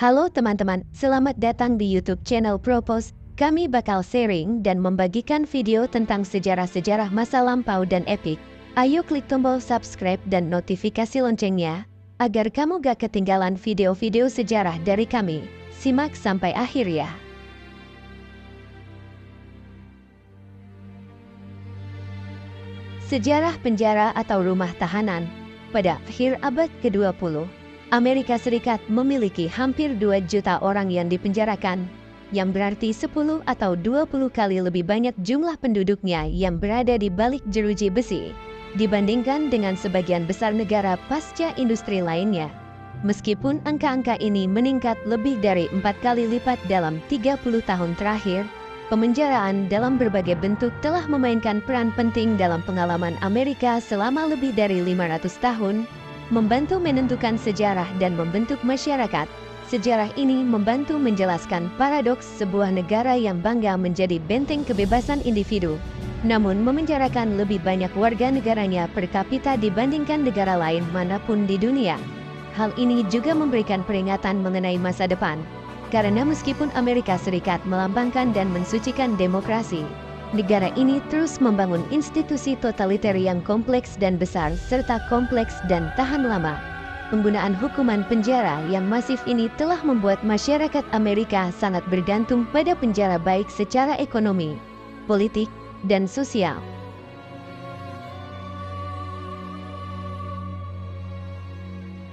Halo teman-teman, selamat datang di YouTube channel Propos. Kami bakal sharing dan membagikan video tentang sejarah-sejarah masa lampau dan epik. Ayo klik tombol subscribe dan notifikasi loncengnya, agar kamu gak ketinggalan video-video sejarah dari kami. Simak sampai akhir ya. Sejarah penjara atau rumah tahanan. Pada akhir abad ke-20, Amerika Serikat memiliki hampir 2 juta orang yang dipenjarakan, yang berarti 10 atau 20 kali lebih banyak jumlah penduduknya yang berada di balik jeruji besi, dibandingkan dengan sebagian besar negara pasca industri lainnya. Meskipun angka-angka ini meningkat lebih dari 4 kali lipat dalam 30 tahun terakhir, pemenjaraan dalam berbagai bentuk telah memainkan peran penting dalam pengalaman Amerika selama lebih dari 500 tahun, membantu menentukan sejarah dan membentuk masyarakat. Sejarah ini membantu menjelaskan paradoks sebuah negara yang bangga menjadi benteng kebebasan individu, namun memenjarakan lebih banyak warga negaranya per kapita dibandingkan negara lain manapun di dunia. Hal ini juga memberikan peringatan mengenai masa depan. Karena meskipun Amerika Serikat melambangkan dan mensucikan demokrasi, negara ini terus membangun institusi totaliter yang kompleks dan besar serta kompleks dan tahan lama. Penggunaan hukuman penjara yang masif ini telah membuat masyarakat Amerika sangat bergantung pada penjara baik secara ekonomi, politik, dan sosial.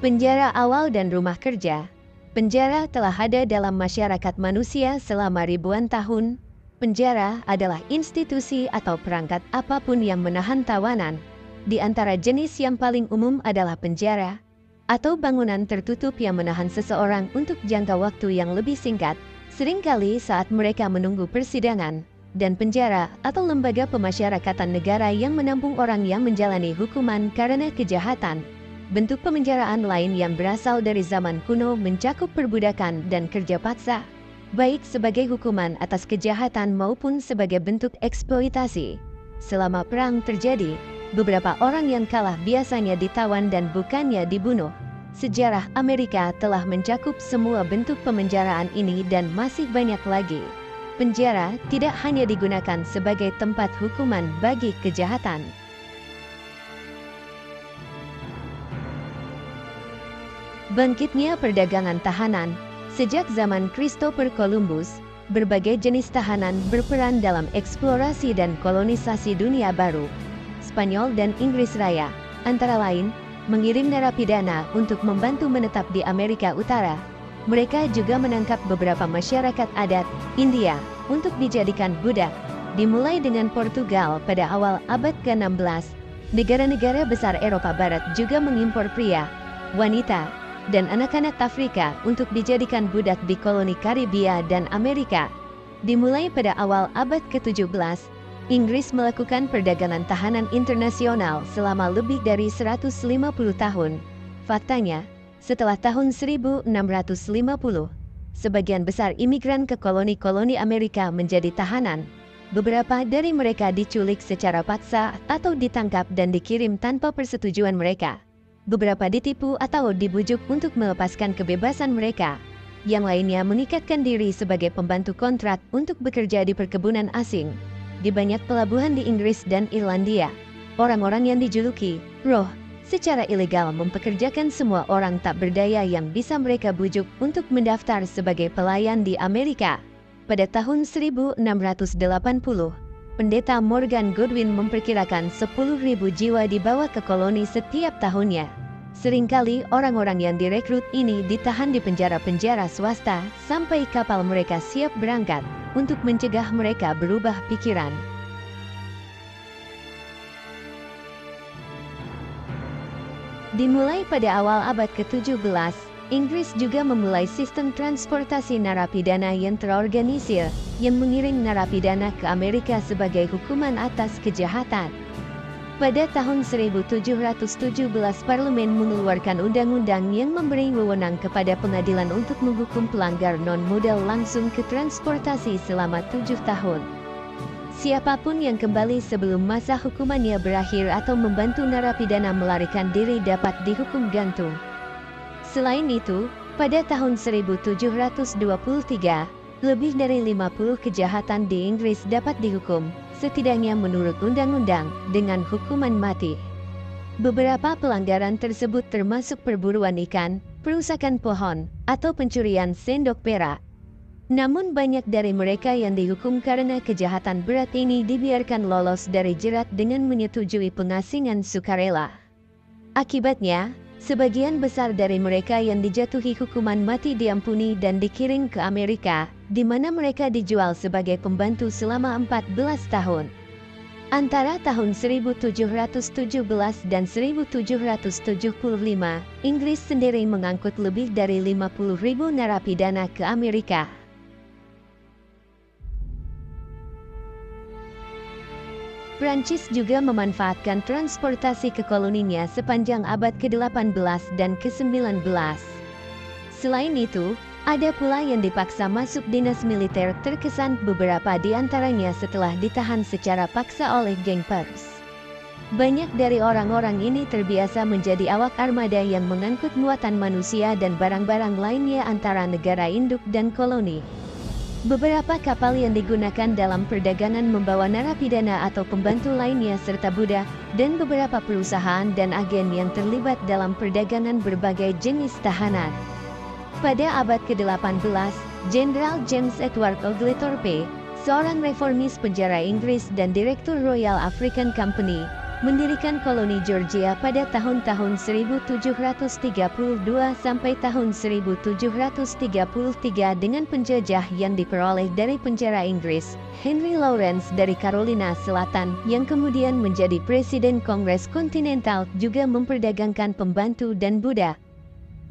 Penjara awal dan rumah kerja. Penjara telah ada dalam masyarakat manusia selama ribuan tahun. Penjara adalah institusi atau perangkat apapun yang menahan tawanan. Di antara jenis yang paling umum adalah penjara, atau bangunan tertutup yang menahan seseorang untuk jangka waktu yang lebih singkat, seringkali saat mereka menunggu persidangan, dan penjara atau lembaga pemasyarakatan negara yang menampung orang yang menjalani hukuman karena kejahatan. Bentuk pemenjaraan lain yang berasal dari zaman kuno mencakup perbudakan dan kerja paksa, baik sebagai hukuman atas kejahatan maupun sebagai bentuk eksploitasi. Selama perang terjadi, beberapa orang yang kalah biasanya ditawan dan bukannya dibunuh. Sejarah Amerika telah mencakup semua bentuk pemenjaraan ini dan masih banyak lagi. Penjara tidak hanya digunakan sebagai tempat hukuman bagi kejahatan. Bangkitnya perdagangan tahanan. Sejak zaman Christopher Columbus, berbagai jenis tahanan berperan dalam eksplorasi dan kolonisasi dunia baru. Spanyol dan Inggris Raya, antara lain, mengirim narapidana untuk membantu menetap di Amerika Utara. Mereka juga menangkap beberapa masyarakat adat India untuk dijadikan budak. Dimulai dengan Portugal pada awal abad ke-16, negara-negara besar Eropa Barat juga mengimpor pria, wanita, dan anak-anak Afrika untuk dijadikan budak di koloni Karibia dan Amerika. Dimulai pada awal abad ke-17, Inggris melakukan perdagangan tahanan internasional selama lebih dari 150 tahun. Faktanya, setelah tahun 1650, sebagian besar imigran ke koloni-koloni Amerika menjadi tahanan. Beberapa dari mereka diculik secara paksa atau ditangkap dan dikirim tanpa persetujuan mereka. Beberapa ditipu atau dibujuk untuk melepaskan kebebasan mereka. Yang lainnya mengikatkan diri sebagai pembantu kontrak untuk bekerja di perkebunan asing. Di banyak pelabuhan di Inggris dan Irlandia, orang-orang yang dijuluki roh secara ilegal mempekerjakan semua orang tak berdaya yang bisa mereka bujuk untuk mendaftar sebagai pelayan di Amerika. Pada tahun 1680, Pendeta Morgan Godwin memperkirakan 10.000 jiwa dibawa ke koloni setiap tahunnya. Seringkali orang-orang yang direkrut ini ditahan di penjara-penjara swasta sampai kapal mereka siap berangkat untuk mencegah mereka berubah pikiran. Dimulai pada awal abad ke-17, Inggris juga memulai sistem transportasi narapidana yang terorganisir, yang mengiring narapidana ke Amerika sebagai hukuman atas kejahatan. Pada tahun 1717, parlemen mengeluarkan undang-undang yang memberi wewenang kepada pengadilan untuk menghukum pelanggar non-modal langsung ke transportasi selama 7 tahun. Siapapun yang kembali sebelum masa hukumannya berakhir atau membantu narapidana melarikan diri dapat dihukum gantung. Selain itu, Pada tahun 1723, lebih dari 50 kejahatan di Inggris dapat dihukum, setidaknya menurut undang-undang, dengan hukuman mati. Beberapa pelanggaran tersebut termasuk perburuan ikan, perusakan pohon, atau pencurian sendok perak. Namun banyak dari mereka yang dihukum karena kejahatan berat ini dibiarkan lolos dari jerat dengan menyetujui pengasingan sukarela. Akibatnya, sebagian besar dari mereka yang dijatuhi hukuman mati diampuni dan dikirim ke Amerika, di mana mereka dijual sebagai pembantu selama 14 tahun. Antara tahun 1717 dan 1775, Inggris sendiri mengangkut lebih dari 50.000 narapidana ke Amerika. Prancis juga memanfaatkan transportasi ke koloninya sepanjang abad ke-18 dan ke-19. Selain itu, ada pula yang dipaksa masuk dinas militer, terkesan beberapa di antaranya setelah ditahan secara paksa oleh geng pers. Banyak dari orang-orang ini terbiasa menjadi awak armada yang mengangkut muatan manusia dan barang-barang lainnya antara negara induk dan koloni. Beberapa kapal yang digunakan dalam perdagangan membawa narapidana atau pembantu lainnya serta budak, dan beberapa perusahaan dan agen yang terlibat dalam perdagangan berbagai jenis tahanan. Pada abad ke-18, Jenderal James Edward Oglethorpe, seorang reformis penjara Inggris dan Direktur Royal African Company, mendirikan koloni Georgia pada tahun-tahun 1732 sampai tahun 1733 dengan penjajah yang diperoleh dari penjara Inggris, Henry Lawrence dari Carolina Selatan, yang kemudian menjadi Presiden Kongres Kontinental, juga memperdagangkan pembantu dan budak.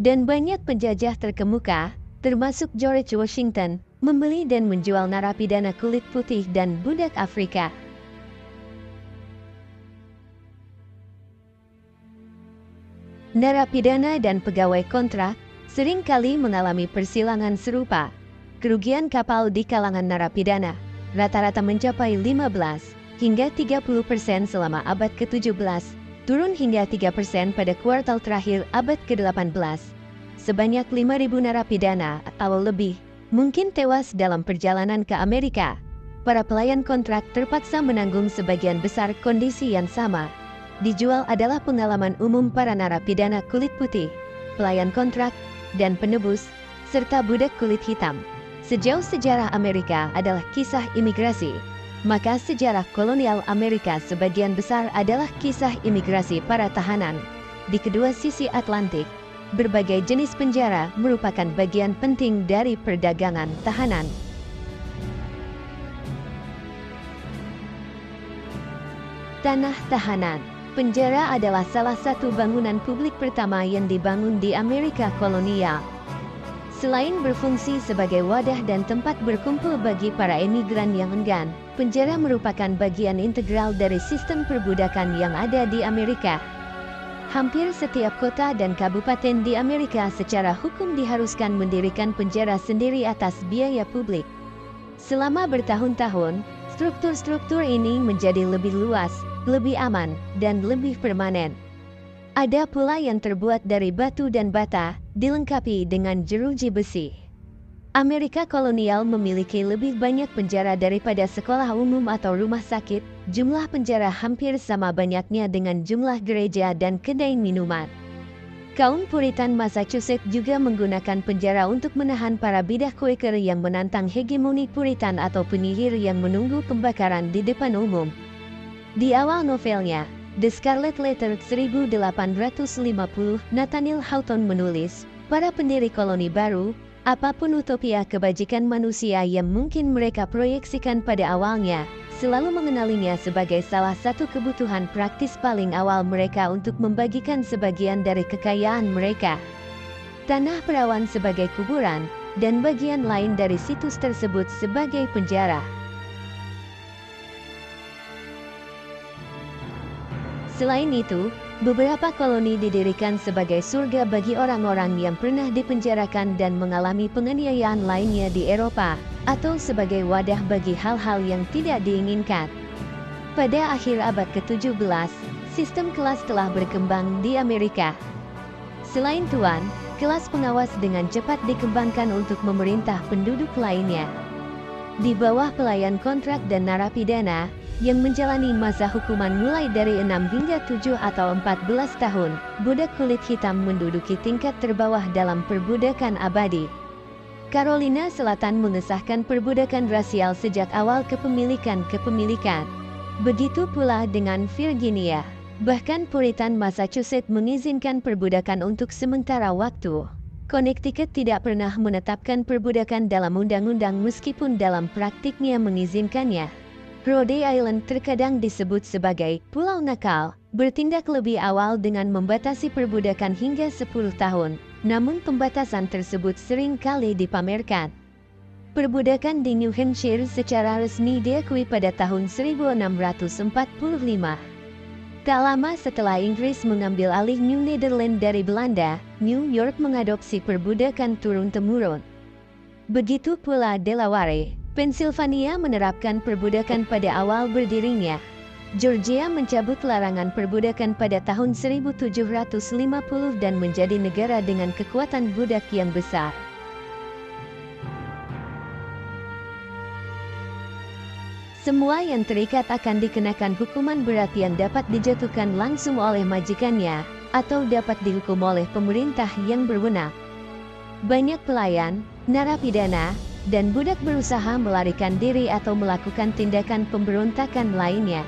Dan banyak penjajah terkemuka, termasuk George Washington, membeli dan menjual narapidana kulit putih dan budak Afrika. Narapidana dan pegawai kontrak seringkali mengalami persilangan serupa. Kerugian kapal di kalangan narapidana rata-rata mencapai 15 hingga 30% selama abad ke-17, turun hingga 3% pada kuartal terakhir abad ke-18. Sebanyak 5.000 narapidana atau lebih mungkin tewas dalam perjalanan ke Amerika. Para pelayan kontrak terpaksa menanggung sebagian besar kondisi yang sama. Dijual adalah pengalaman umum para narapidana kulit putih, pelayan kontrak, dan penebus, serta budak kulit hitam. Sejauh sejarah Amerika adalah kisah imigrasi, maka sejarah kolonial Amerika sebagian besar adalah kisah imigrasi para tahanan. Di kedua sisi Atlantik, berbagai jenis penjara merupakan bagian penting dari perdagangan tahanan. Tanah tahanan. Penjara adalah salah satu bangunan publik pertama yang dibangun di Amerika kolonial. Selain berfungsi sebagai wadah dan tempat berkumpul bagi para imigran yang enggan, penjara merupakan bagian integral dari sistem perbudakan yang ada di Amerika. Hampir setiap kota dan kabupaten di Amerika secara hukum diharuskan mendirikan penjara sendiri atas biaya publik. Selama bertahun-tahun, struktur-struktur ini menjadi lebih luas, lebih aman, dan lebih permanen. Ada pula yang terbuat dari batu dan bata, dilengkapi dengan jeruji besi. Amerika kolonial memiliki lebih banyak penjara daripada sekolah umum atau rumah sakit. Jumlah penjara hampir sama banyaknya dengan jumlah gereja dan kedai minuman. Kaum Puritan Massachusetts juga menggunakan penjara untuk menahan para bidah Quaker yang menantang hegemoni Puritan atau penyihir yang menunggu pembakaran di depan umum. Di awal novelnya, The Scarlet Letter 1850, Nathaniel Hawthorne menulis, para pendiri koloni baru, apapun utopia kebajikan manusia yang mungkin mereka proyeksikan pada awalnya, selalu mengenalinya sebagai salah satu kebutuhan praktis paling awal mereka untuk membagikan sebagian dari kekayaan mereka. Tanah perawan sebagai kuburan, dan bagian lain dari situs tersebut sebagai penjara. Selain itu, beberapa koloni didirikan sebagai surga bagi orang-orang yang pernah dipenjarakan dan mengalami penganiayaan lainnya di Eropa, atau sebagai wadah bagi hal-hal yang tidak diinginkan. Pada akhir abad ke-17, sistem kelas telah berkembang di Amerika. Selain tuan, kelas pengawas dengan cepat dikembangkan untuk memerintah penduduk lainnya. Di bawah pelayan kontrak dan narapidana, yang menjalani masa hukuman mulai dari 6 hingga 7 atau 14 tahun, budak kulit hitam menduduki tingkat terbawah dalam perbudakan abadi. Carolina Selatan mengesahkan perbudakan rasial sejak awal kepemilikan. Begitu pula dengan Virginia. Bahkan Puritan Massachusetts mengizinkan perbudakan untuk sementara waktu. Connecticut tidak pernah menetapkan perbudakan dalam undang-undang meskipun dalam praktiknya mengizinkannya. Rhode Island terkadang disebut sebagai Pulau Nakal, bertindak lebih awal dengan membatasi perbudakan hingga 10 tahun, namun pembatasan tersebut sering kali dipamerkan. Perbudakan di New Hampshire secara resmi diakui pada tahun 1645. Tak lama setelah Inggris mengambil alih New Netherland dari Belanda, New York mengadopsi perbudakan turun-temurun. Begitu pula Delaware. Pennsylvania menerapkan perbudakan pada awal berdirinya. Georgia mencabut larangan perbudakan pada tahun 1750 dan menjadi negara dengan kekuatan budak yang besar. Semua yang terikat akan dikenakan hukuman berat yang dapat dijatuhkan langsung oleh majikannya, atau dapat dihukum oleh pemerintah yang berwenang. Banyak pelayan, narapidana, dan budak berusaha melarikan diri atau melakukan tindakan pemberontakan lainnya.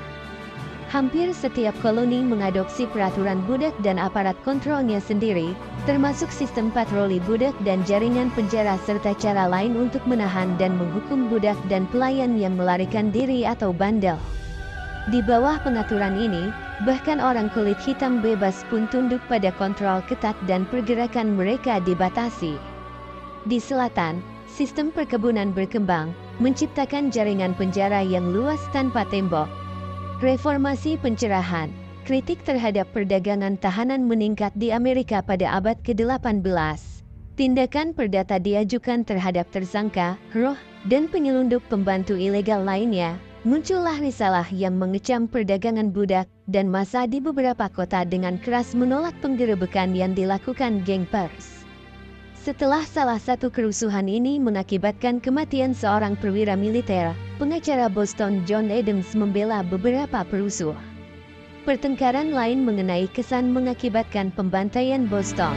Hampir setiap koloni mengadopsi peraturan budak dan aparat kontrolnya sendiri, termasuk sistem patroli budak dan jaringan penjara serta cara lain untuk menahan dan menghukum budak dan pelayan yang melarikan diri atau bandel. Di bawah pengaturan ini, bahkan orang kulit hitam bebas pun tunduk pada kontrol ketat dan pergerakan mereka dibatasi. Di selatan, sistem perkebunan berkembang, menciptakan jaringan penjara yang luas tanpa tembok. Reformasi pencerahan, kritik terhadap perdagangan tahanan meningkat di Amerika pada abad ke-18. Tindakan perdata diajukan terhadap tersangka, roh, dan penyelundup pembantu ilegal lainnya. Muncullah risalah yang mengecam perdagangan budak, dan massa di beberapa kota dengan keras menolak penggerebekan yang dilakukan geng pers. Setelah salah satu kerusuhan ini mengakibatkan kematian seorang perwira militer, pengacara Boston John Adams membela beberapa perusuh. Pertengkaran lain mengenai kesan mengakibatkan pembantaian Boston.